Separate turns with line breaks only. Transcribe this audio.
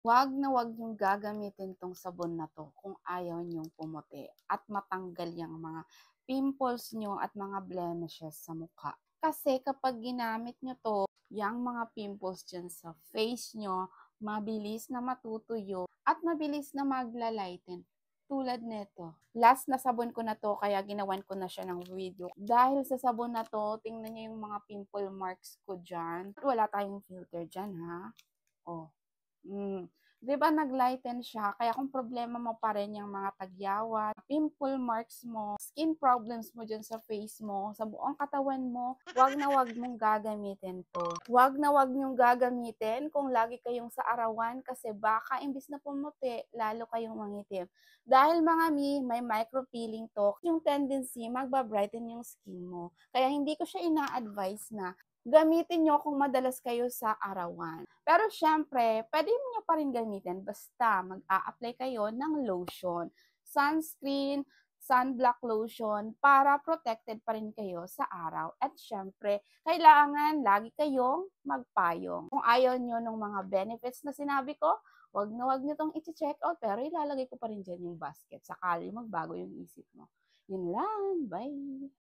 Wag niyong gagamitin 'tong sabon na 'to kung ayaw niyong pumuti at matanggal yang mga pimples niyo at mga blemishes sa mukha. Kasi kapag ginamit niyo 'to, yang mga pimples diyan sa face niyo, mabilis na matutuyo at mabilis na magla-lighten. Tulad nito, last na sabon ko na 'to kaya ginawan ko na siya ng video. Dahil sa sabon na 'to, tingnan niyo yung mga pimple marks ko diyan. Wala tayong filter diyan ha, oh. 'Di ba nag-lighten siya kaya kung problema mo pa rin yang mga tagyawat, pimple marks mo, skin problems mo diyan sa face mo, sa buong katawan mo, 'wag mong gagamitin 'to. 'Wag na 'wag niyong gagamitin kung lagi kayong sa arawan kasi baka imbis na pumuti, lalo kayong mangitim. Dahil mga may micro-peeling 'to, yung tendency magba-brighten yung skin mo. Kaya hindi ko siya ina-advise na gamitin niyo kung madalas kayo sa arawan. Pero siyempre, puwede niyo pa rin gamitin basta mag-a-apply kayo ng lotion, sunscreen, sunblock lotion para protected pa rin kayo sa araw. At siyempre, kailangan lagi kayong magpayong. Kung ayaw niyo nung mga benefits na sinabi ko, 'wag niyo 'tong iche-check out pero ilalagay ko pa rin diyan yung basket sakali magbago yung isip mo. Yun lang, bye.